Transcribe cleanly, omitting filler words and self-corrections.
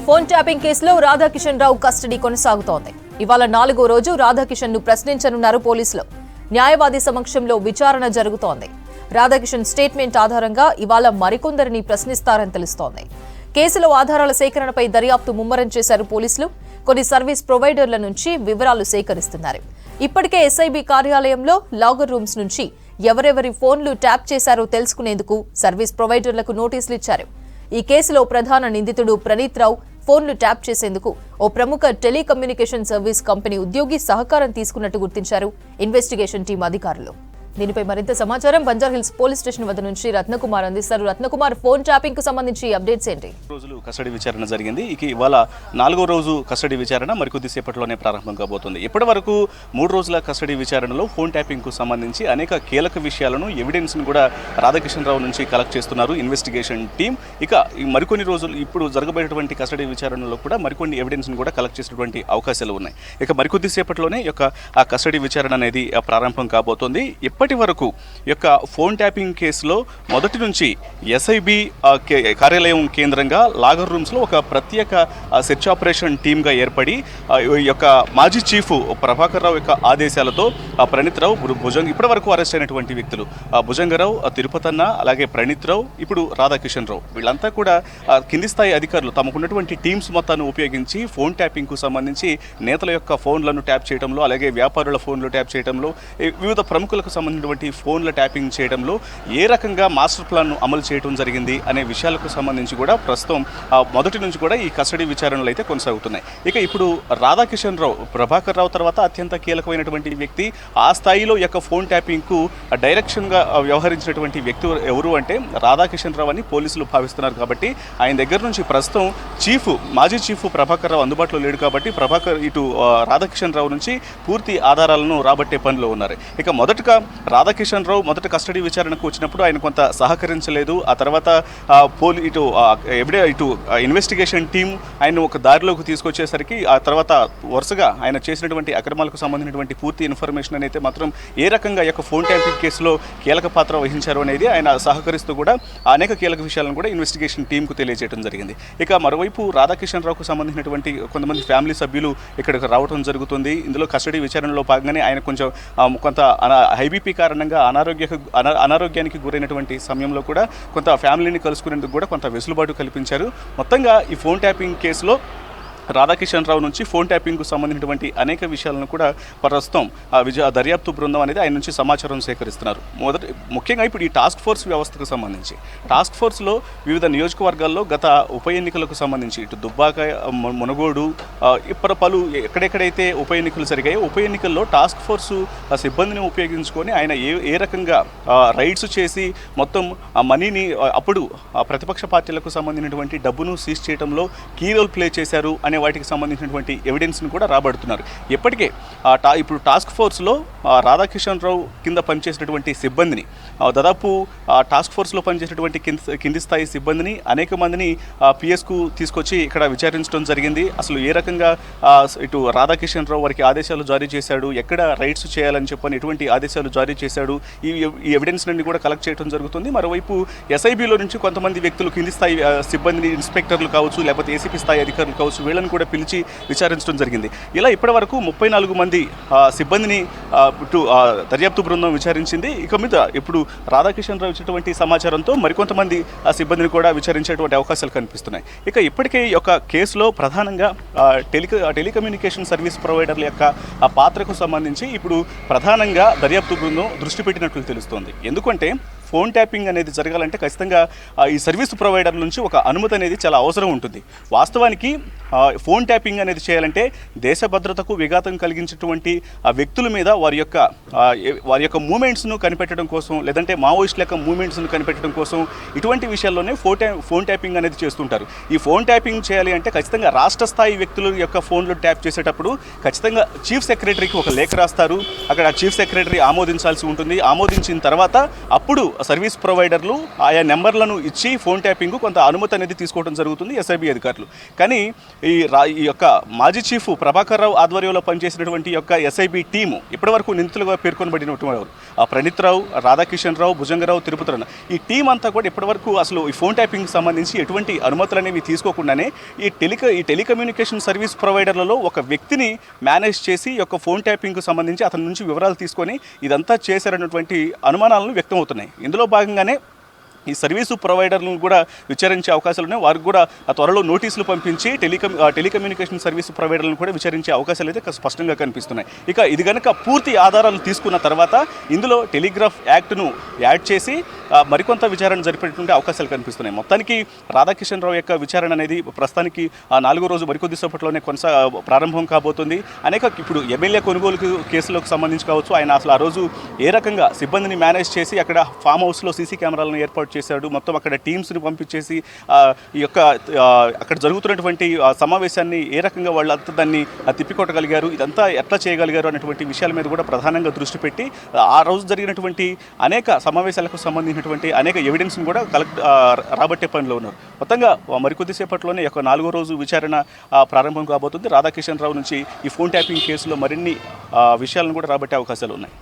Phone tapping కేసులో రాధాకిషన్ రావు custody కొనసాగుతోంది. ఇవాళ 4వ రోజు రాధాకిషన్ ను ప్రశ్నించనున్నారు పోలీసులు. న్యాయవాది సమక్షంలో విచారణ జరుగుతోంది. రాధాకిషన్ స్టేట్మెంట్ ఆధారంగా ఇవాళ మరికొందరిని ప్రశ్నిస్తారని తెలుస్తోంది. కేసులో ఆధారాల సేకరణపై దర్యాప్తు ముమ్మరం చేశారు పోలీసులు. కొన్ని సర్వీస్ ప్రొవైడర్ల నుంచి వివరాలు సేకరిస్తున్నారు. ఇప్పటికే ఎస్ఐబి కార్యాలయంలో లాగర్ రూమ్స్ నుంచి ఎవరెవరి ఫోన్లు ట్యాప్ చేశారో తెలుసుకునేందుకు సర్వీస్ ప్రొవైడర్లకు నోటీసులు ఇచ్చారు. ఈ కేసులో ప్రధాన నిందితుడు ప్రణీత్ రావు ఫోన్లు ట్యాప్ చేసేందుకు ఓ ప్రముఖ టెలికమ్యూనికేషన్ సర్వీస్ కంపెనీ ఉద్యోగి సహకారం తీసుకున్నట్టు గుర్తించారు ఇన్వెస్టిగేషన్ టీం అధికారులు. దీనిపై మరింత సమాచారం బంజారాహిల్స్ పోలీస్ స్టేషన్ వద్ద నుంచి రత్నకుమార్ అందిస్తారు. రత్నకుమార్, ఫోన్ ట్యాపింగ్ కు సంబంధించి అప్డేట్స్ ఏంటి? రోజులు కస్టడీ విచారణ జరిగింది. ఇవాళ 4వ రోజు కస్టడీ విచారణ మరికొద్దిసేపట్లోనే ప్రారంభం కాబోతుంది. ఇప్పటి వరకు 3 రోజుల కస్టడీ విచారణలో ఫోన్ ట్యాపింగ్ కు సంబంధించి అనేక కీలక విషయాలను, ఎవిడెన్స్ ను కూడా రాధాకిషన్ రావు నుంచి కలెక్ట్ చేస్తున్నారు ఇన్వెస్టిగేషన్ టీం. మరికొన్ని రోజులు ఇప్పుడు జరగబోయేటువంటి కస్టడీ విచారణలో కూడా మరికొన్ని ఎవిడెన్స్ ను కూడా కలెక్ట్ చేసేటువంటి అవకాశాలు ఉన్నాయి. మరికొద్దిసేపట్లోనే ఆ కస్టడీ విచారణ అనేది ప్రారంభం కాబోతోంది. ఇప్పటి వరకు ఫోన్ ట్యాపింగ్ కేసులో మొదటి నుంచి ఎస్ఐబి కార్యాలయం కేంద్రంగా లాగర్ రూమ్స్లో ఒక ప్రత్యేక సెర్చ్ ఆపరేషన్ టీమ్గా ఏర్పడి మాజీ చీఫ్ ప్రభాకర్ రావు ఆదేశాలతో ప్రణీత్ రావు, ఇప్పటి వరకు అరెస్ట్ అయినటువంటి వ్యక్తులు భుజంగరావు, తిరుపతన్న, అలాగే ప్రణీత్ రావు, ఇప్పుడు రాధాకిషన్ రావు, వీళ్ళంతా కూడా కింది స్థాయి అధికారులు తమకున్నటువంటి టీమ్స్ మొత్తాన్ని ఉపయోగించి ఫోన్ ట్యాపింగ్కు సంబంధించి నేతల యొక్క ఫోన్లను ట్యాప్ చేయడంలో, అలాగే వ్యాపారుల ఫోన్లు ట్యాప్ చేయడంలో, వివిధ ప్రముఖులకు సంబంధించినటువంటి ఫోన్ల ట్యాపింగ్ చేయడంలో ఏ రకంగా మాస్టర్ ప్లాన్ను అమలు చేయడం జరిగింది అనే విషయాలకు సంబంధించి కూడా ప్రస్తుతం మొదటి నుంచి కూడా ఈ కస్టడీ విచారణలు అయితే కొనసాగుతున్నాయి. ఇప్పుడు రాధాకిషన్ రావు, ప్రభాకర్ రావు తర్వాత అత్యంత కీలకమైనటువంటి వ్యక్తి. ఆ స్థాయిలో ఫోన్ ట్యాపింగ్కు డైరెక్షన్గా వ్యవహరించినటువంటి వ్యక్తి ఎవరు అంటే రాధాకిషన్ రావు అని పోలీసులు భావిస్తున్నారు. కాబట్టి ఆయన దగ్గర నుంచి ప్రస్తుతం మాజీ చీఫ్ ప్రభాకర్ రావు అందుబాటులో లేడు. కాబట్టి రాధాకిషన్ రావు నుంచి పూర్తి ఆధారాలను రాబట్టే పనిలో ఉన్నారు. మొదటగా రాధాకిషన్ రావు కస్టడీ విచారణకు వచ్చినప్పుడు ఆయన కొంత సహకరించలేదు. ఆ తర్వాత ఇన్వెస్టిగేషన్ టీం ఆయన ఒక దారిలోకి తీసుకొచ్చేసరికి ఆ తర్వాత వరుసగా ఆయన చేసినటువంటి అక్రమాలకు సంబంధించినటువంటి పూర్తి ఇన్ఫర్మేషన్ అనేది మాత్రం ఏ రకంగా ఫోన్ ట్యాపింగ్ కేసులో కీలక పాత్ర వహించారు అనేది ఆయన సహకరిస్తూ కూడా అనేక కీలక విషయాలను కూడా ఇన్వెస్టిగేషన్ టీంకు తెలియజేయడం జరిగింది. మరోవైపు రాధాకిషన్ రావుకు సంబంధించినటువంటి కొంతమంది ఫ్యామిలీ సభ్యులు ఇక్కడికి రావడం జరుగుతుంది. ఇందులో కస్టడీ విచారణలో భాగంగానే ఆయన కొంత హైబీపీ కారణంగా అనారోగ్యానికి గురైనటువంటి సమయంలో కూడా కొంత ఫ్యామిలీని కలుసుకునేందుకు కూడా కొంత వెసులుబాటు కల్పించారు. మొత్తంగా ఈ ఫోన్ ట్యాపింగ్ కేసులో రాధాకిషన్ రావు నుంచి ఫోన్ ట్యాపింగ్కు సంబంధించినటువంటి అనేక విషయాలను కూడా ప్రస్తుతం దర్యాప్తు బృందం అనేది ఆయన నుంచి సమాచారం సేకరిస్తున్నారు. ముఖ్యంగా ఇప్పుడు ఈ టాస్క్ ఫోర్స్ వ్యవస్థకు సంబంధించి టాస్క్ ఫోర్స్లో వివిధ నియోజకవర్గాల్లో గత ఉప ఎన్నికలకు సంబంధించి దుబ్బాక, మునగోడు, పలు ఎక్కడెక్కడైతే ఉప ఎన్నికలు జరిగాయో ఉప ఎన్నికల్లో టాస్క్ ఫోర్సు సిబ్బందిని ఉపయోగించుకొని ఆయన ఏ రకంగా రైడ్స్ చేసి మొత్తం మనీని అప్పుడు ప్రతిపక్ష పార్టీలకు సంబంధించినటువంటి డబ్బును సీజ్ చేయడంలో కీ రోల్ ప్లే చేశారు అనే వాటికి సంబంధించినటువంటి ఎవిడెన్స్ను కూడా రాబడుతున్నారు. ఇప్పటికే ఇప్పుడు టాస్క్ ఫోర్స్లో రాధాకిషన్ రావు కింద పనిచేసినటువంటి సిబ్బందిని, దాదాపు టాస్క్ ఫోర్స్లో పనిచేసినటువంటి కింది స్థాయి సిబ్బందిని అనేక మందిని పిఎస్కు తీసుకొచ్చి ఇక్కడ విచారించడం జరిగింది. అసలు ఏ రకంగా రాధాకిషన్ రావు వారికి ఆదేశాలు జారీ చేశాడు, ఎక్కడ రైడ్స్ చేయాలని చెప్పని ఎటువంటి ఆదేశాలు జారీ చేశాడు, ఈ ఎవిడెన్స్ అన్ని కూడా కలెక్ట్ చేయడం జరుగుతుంది. మరోవైపు ఎస్ఐబిలో నుంచి కొంతమంది వ్యక్తులు కింది స్థాయి సిబ్బందిని, ఇన్స్పెక్టర్లు కావచ్చు, లేకపోతే ఏసీపీ స్థాయి అధికారులు కావచ్చు, వీళ్ళని కూడా పిలిచి విచారించడం జరిగింది. ఇలా ఇప్పటి వరకు 34 మంది సిబ్బందిని దర్యాప్తు బృందం విచారించింది. మీద ఇప్పుడు రాధాకిషన్ రావు ఇచ్చినటువంటి సమాచారంతో మరికొంతమంది సిబ్బందిని కూడా విచారించేటువంటి అవకాశాలు కనిపిస్తున్నాయి. ఇప్పటికే ఈ కేసులో ప్రధానంగా టెలికమ్యూనికేషన్ సర్వీస్ ప్రొవైడర్ల పాత్రకు సంబంధించి ఇప్పుడు ప్రధానంగా దర్యాప్తు బృందం దృష్టి పెట్టినట్లు తెలుస్తోంది. ఎందుకంటే ఫోన్ ట్యాపింగ్ అనేది జరగాలంటే ఖచ్చితంగా ఈ సర్వీస్ ప్రొవైడర్ నుంచి ఒక అనుమతి అనేది చాలా అవసరం ఉంటుంది. వాస్తవానికి ఫోన్ ట్యాపింగ్ అనేది చేయాలంటే దేశ భద్రతకు విఘాతం కలిగించేటువంటి వ్యక్తుల మీద వారి యొక్క మూమెంట్స్ను కనిపెట్టడం కోసం, లేదంటే మావోయిస్టుల యొక్క మూమెంట్స్ను కనిపెట్టడం కోసం ఇటువంటి విషయాల్లోనే ఫోన్ ట్యాపింగ్ అనేది చేస్తుంటారు. ఈ ఫోన్ ట్యాపింగ్ చేయాలి అంటే ఖచ్చితంగా రాష్ట్ర స్థాయి వ్యక్తుల యొక్క ఫోన్లు ట్యాప్ చేసేటప్పుడు ఖచ్చితంగా చీఫ్ సెక్రటరీకి ఒక లేఖ రాస్తారు. అక్కడ చీఫ్ సెక్రటరీ ఆమోదించాల్సి ఉంటుంది. ఆమోదించిన తర్వాత అప్పుడు సర్వీస్ ప్రొవైడర్లు ఆయా నెంబర్లను ఇచ్చి ఫోన్ ట్యాపింగ్ కొంత అనుమతి అనేది తీసుకోవడం జరుగుతుంది ఎస్ఐబి అధికారులు. కానీ ఈ యొక్క మాజీ చీఫ్ ప్రభాకర్ రావు ఆధ్వర్యంలో పనిచేసినటువంటి యొక్క ఎస్ఐబి టీము ఇప్పటివరకు నిందితులుగా పేర్కొనబడినటువంటి వారు ప్రణీత్ రావు, రాధాకిషన్ రావు, భుజంగరావు, తిరుపతిరావు ఈ టీం అంతా కూడా ఇప్పటివరకు అసలు ఈ ఫోన్ ట్యాపింగ్కి సంబంధించి ఎటువంటి అనుమతులు అనేవి తీసుకోకుండానే ఈ టెలికమ్యూనికేషన్ సర్వీస్ ప్రొవైడర్లలో ఒక వ్యక్తిని మేనేజ్ చేసి ఈ యొక్క ఫోన్ ట్యాపింగ్కు సంబంధించి అతని నుంచి వివరాలు తీసుకొని ఇదంతా చేశారన్నటువంటి అనుమానాలను వ్యక్తం అవుతున్నాయి. ఇందులో భాగంగానే ఈ సర్వీసు ప్రొవైడర్లను కూడా విచారించే అవకాశాలు ఉన్నాయి. వారికి కూడా త్వరలో నోటీసులు పంపించి టెలికమ్యూనికేషన్ సర్వీసు ప్రొవైడర్లను కూడా విచారించే అవకాశాలు అయితే స్పష్టంగా కనిపిస్తున్నాయి. ఇక ఇది కనుక పూర్తి ఆధారాలు తీసుకున్న తర్వాత ఇందులో టెలిగ్రాఫ్ యాక్ట్ను యాడ్ చేసి మరికొంత విచారణ జరిపేటువంటి అవకాశాలు కనిపిస్తున్నాయి. మొత్తానికి రాధాకిషన్ రావు యొక్క విచారణ అనేది ప్రస్తుతానికి 4వ రోజు మరికొద్ది సేపట్లోనే ప్రారంభం కాబోతుంది. ఇప్పుడు ఎమ్మెల్యే కొనుగోలు కేసులకు సంబంధించి కావచ్చు, ఆయన అసలు ఆ రోజు ఏ రకంగా సిబ్బందిని మేనేజ్ చేసి అక్కడ ఫామ్ హౌస్లో సీసీ కెమెరాలను ఏర్పాటు చేశాడు, మొత్తం అక్కడ టీమ్స్ని పంపించేసి ఈ యొక్క అక్కడ జరుగుతున్నటువంటి సమావేశాన్ని ఏ రకంగా వాళ్ళు అంతా దాన్ని తిప్పికొట్టగలిగారు, ఇదంతా ఎట్లా చేయగలిగారు అనేటువంటి విషయాల మీద కూడా ప్రధానంగా దృష్టి పెట్టి ఆ రోజు జరిగినటువంటి అనేక సమావేశాలకు సంబంధించినటువంటి అనేక ఎవిడెన్స్ని కూడా రాబట్టే పనిలో ఉన్నారు. మొత్తంగా మరికొద్దిసేపట్లోనే యొక్క 4వ రోజు విచారణ ప్రారంభం కాబోతుంది. రాధాకిషన్ రావు నుంచి ఈ ఫోన్ ట్యాపింగ్ కేసులో మరిన్ని విషయాలను కూడా రాబట్టే అవకాశాలు ఉన్నాయి.